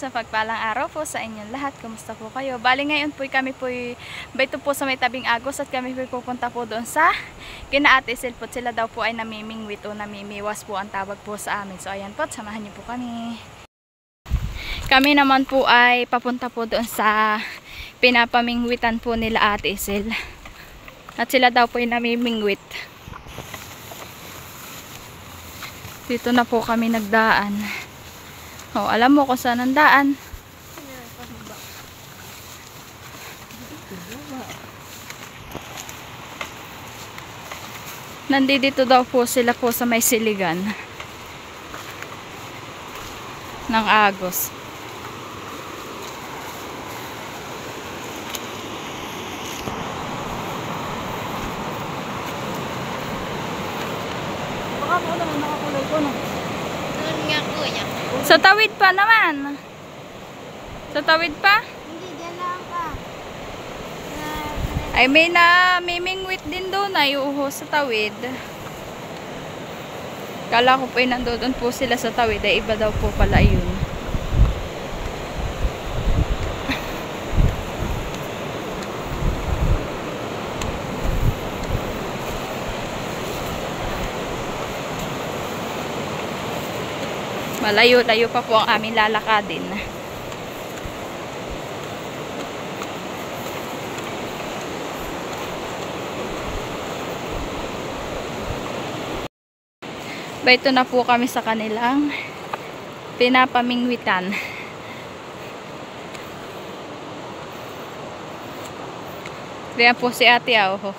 sa pagpalang araw po sa inyong lahat. Kumusta po kayo? Bali ngayon po kami po baito po sa may tabing Agos at kami po pupunta po doon sa kina Ate Silpot. Sila daw po ay namimingwit o namimiwas po ang tawag po sa amin. So ayan po, samahan niyo po kami. Kami naman po ay papunta po doon sa pinapamingwitan po nila Ate Sil. At sila daw po ay namimingwit. Dito na po kami nagdaan. Oh, alam mo kung saan ang daan. Nandito daw po sila po sa may siligan ng Agos. Baka po naman nakakulay ko, no? Doon nga kuya. Sa tawid pa naman. Sa tawid pa? Hindi, dyan lang ka. Ay may namimingwit din doon ay uho sa tawid. Kala ko po ay nandoon po sila sa tawid ay iba daw po pala yun. Malayo-layo pa po ang aming lalakadin. Baito na po kami sa kanilang pinapamingwitan. Bayan po si Ate Auho.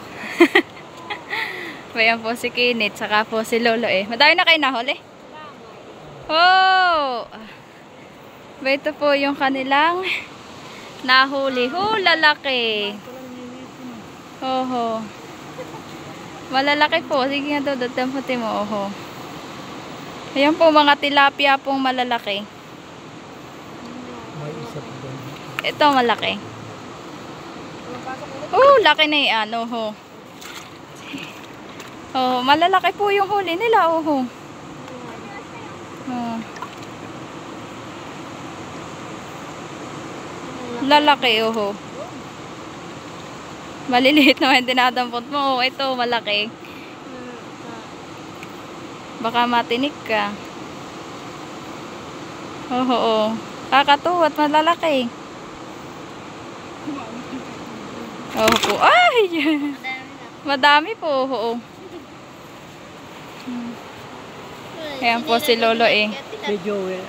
Bayan po si Kinit, saka po si Lolo eh. Madami na kayo nahuli? Oh! Baito po yung kanilang nahuli. Lalaki. Oho. Malalaki po. Sige nga doon, damputin mo. Oho. Ayan po mga tilapia pong malalaki. May isa po doon. Ito malaki. Oh, laki na yan. Oho. Oh, malalaki po yung huli nila. Oho. Oh. Lalaki. Oho. Maliliit naman dinadampot mo. Oh, ito malaki. Baka matinik ka. Oo. Kakatuwa at malalaki. Oo po. Ay! Madami po. Oo. Ayan po si Lolo eh. Si Joel.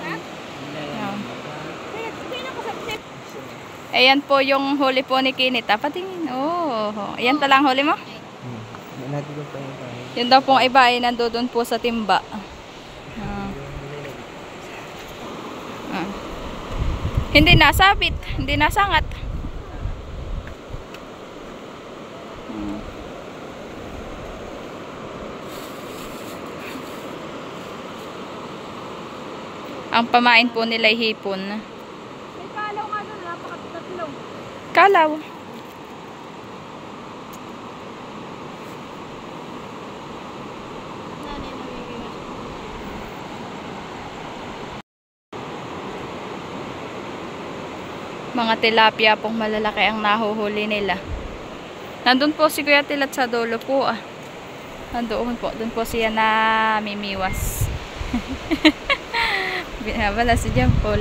Ayan po yung huli po ni Kinit. Patingin. Oo. Ayan talang huli mo? Nandito pa yung tayo. Yun daw pong iba ay nandoon po sa timba. Hindi nasabit, hindi nasangat. Ang pamain po nila ay hipon. May kalaw nga doon, napakatatlong. Kalaw. Mga tilapia pong malalaki ang nahuhuli nila. Nandun po si Kuya Tilat sa dulo po ah. Nandoon po. Doon po siya na mimiwas. Binabala si Jampol.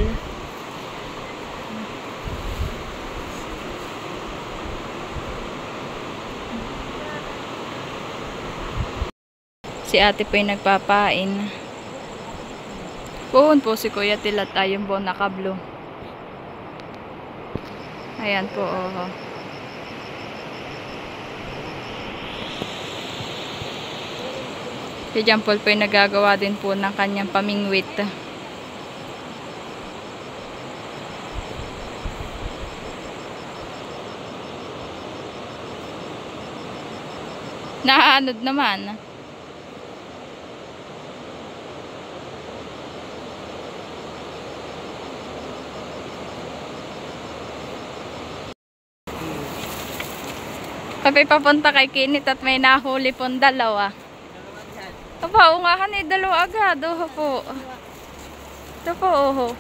Si ate po yung nagpapain. Puhon po si Kuya Tilat ayun po nakablo. Ayan po, oh. Si Jampol po yung nagagawa din po ng kanyang pamingwit. Naaanod naman. Kami papunta kay Kinit at may nahuli pong dalawa. Aba, ungahan eh, dalawa agad. Oho po. Ito po, oho.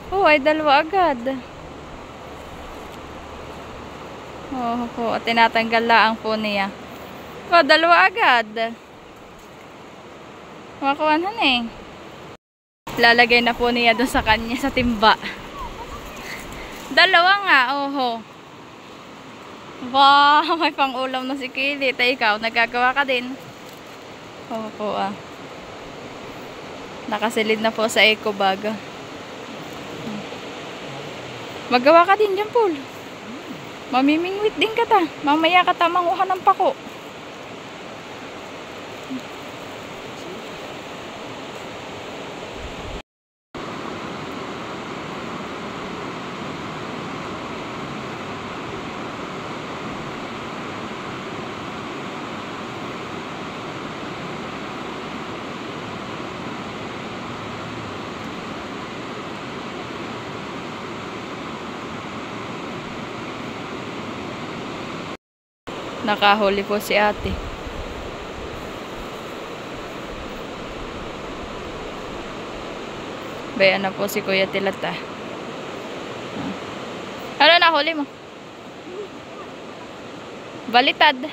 Oh, ay dalawa agad. Oh, po. Tinatanggal laang po niya. Oh, dalawa agad. Makuhanan eh. Lalagay na po niya doon sa kanya sa timba. Dalawa nga, oho. Wow, may pang-ulam na si Kilit. Ay, ikaw, nagagawa ka din. Opo ah. Nakasilid na po sa eco bag. Magawa ka din dyan, Paul. Mamimingwit din ka ta. Mamaya ka ta manguha ng pako. Nakahuli po si ate. Bayan na po si Kuya Tilata. Ano nahuli mo? Balitad.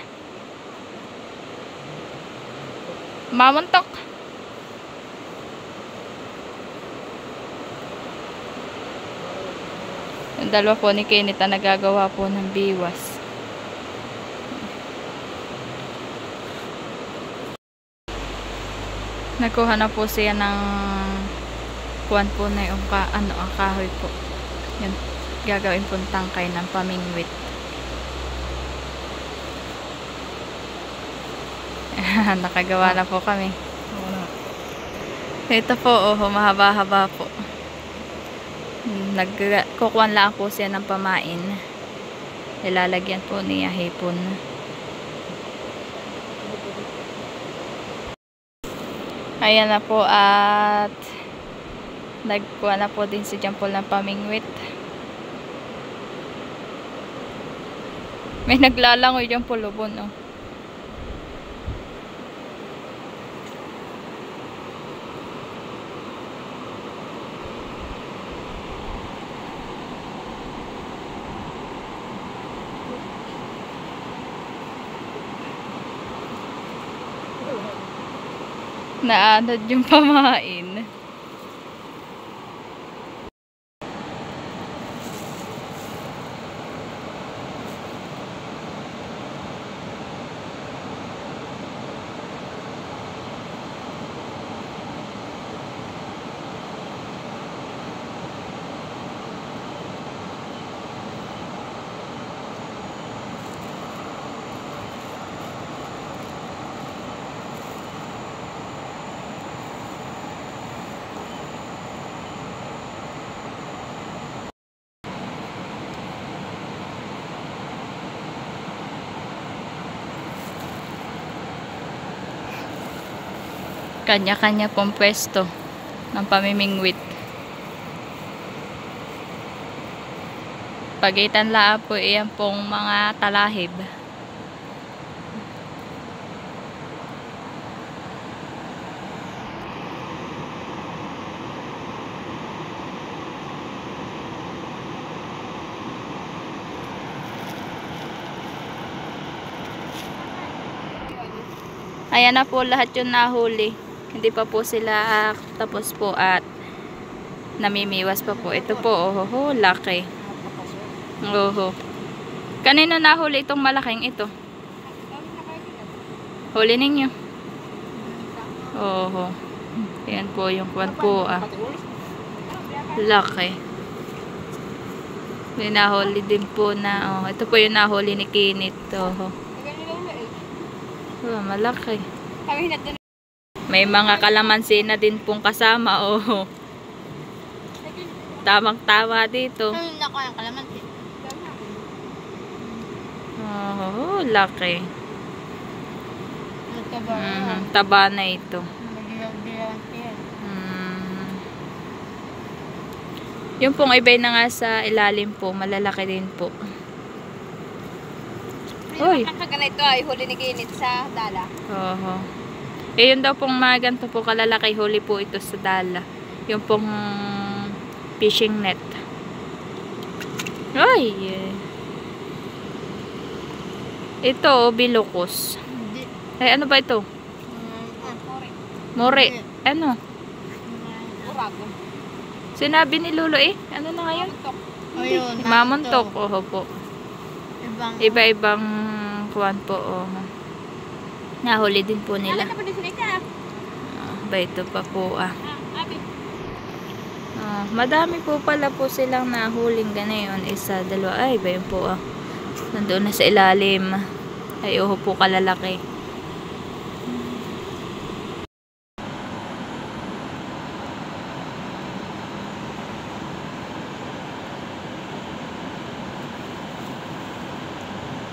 Mamuntok. Yung dalawa po ni Kenneth na nagagawa po ng biwas. Nagkuha na po siya ng kuwan po na yung ang kahoy po. Yan, gagawin po tangkay ng pamingwit. Nakagawa na po kami. Ito po, oh, mahaba-haba po. Nagkukuhan lang po siya ng pamain. Ilalagyan po niya hipon. Ayan na po at nagkuha na po din si Jampol ng pamingwit. May naglalangoy dyan po lubon, oh. Naanod yung pamain. Kanya-kanya pong pwesto ng pamimingwit. Pagitan lang po iyan pong mga talahib. Ayan na po lahat yung nahuli. Hindi pa po sila tapos po at namimiwas pa po. Ito po, oh, laki. Oh. Kanino nahuli itong malaking ito? Huli ninyo. Oh. Ayan po yung kwan po, ah. Laki. May nahuli din po na, oh. Ito po yung nahuli ni Kenneth. Oh. Oh, malaki. May mga kalamansi na din pong kasama, oh. Tamang-tama dito. Hindi ako yung kalamansi. Oh, laki. Taba na ito. Yung pong ibay na nga sa ilalim po, malalaki din po. Uy. Ganito ay huli ni Kenneth sa dala. Oo. Eh, yun daw pong mga ganito po kalalaki, huli po ito sa dala. Yung pong fishing net. Ay! Ito, bilukos. Hindi. Ay, ano ba ito? More. Ano? Urago. Sinabi ni Lolo eh. Ano na ngayon? Ayun. Mamuntok. Oo po. Ibang. Iba-ibang kuwan po. Oh. Nahuli din po nila. Ano pa din sila? Ba ito pa po ah. Abi. Madami po pala po silang nahuling ganayon. Isa, dalawa. Ay, ba yun po ah. Nandoon na sa ilalim. Ay, oho po kalalaki.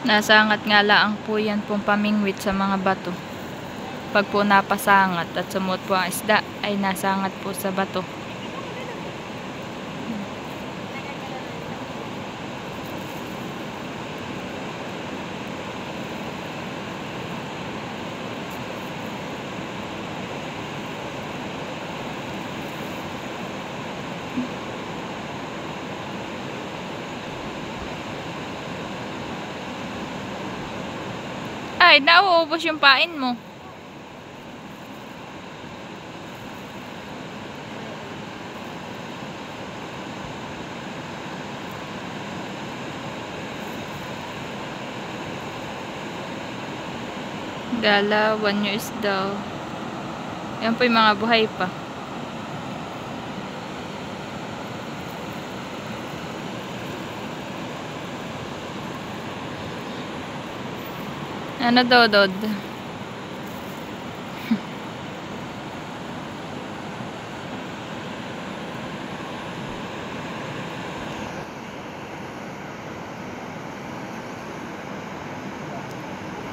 Nasangat nga laang po yan pong pamingwit sa mga bato. Pag po napasangat at sumuot po ang isda, ay nasangat po sa bato. Ay, nauubos yung pain mo. Galawan yung isda. Yan po yung mga buhay pa. Ano dodod?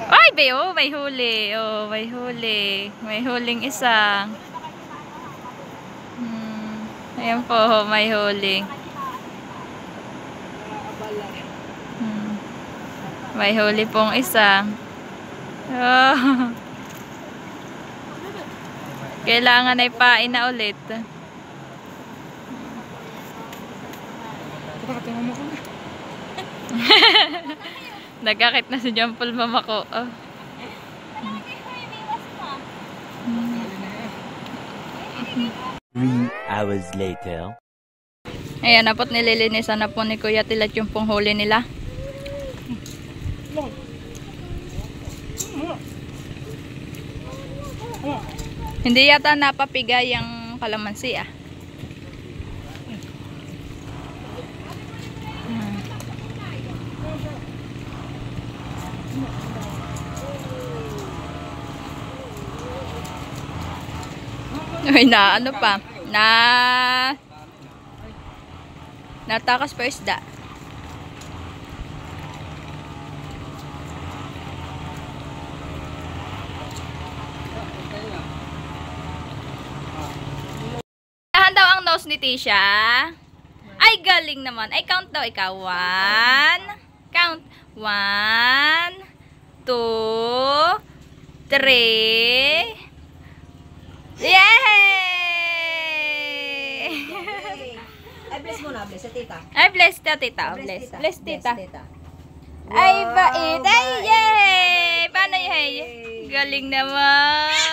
Ay, be, oh, may huli. Oh, may huli. May huling isa. Ayan po, may huli. May huli pong isa. Oh. Kailangan ay pain na ulit. Nagkakit na si John Paul mama ko. Oh. 3 hours later. Ayan, napot nililinisan na po ni Kuya Tilat yung pong huli nila. Hindi yata napapigay yung kalamansi ah. Ay na, ano pa? Natakas pa isda. Tahan daw ang nose ni Tisha. Ay, galing naman. Ay, count daw ikaw. 1. Count. 1, 2, 3. Yay! Ay, bless muna. Bless sa tita. Ay, bless ta, tita. Bless. Bless, tita. Tita. Ay, bait. Ay, yay! Paano yay? Galing naman.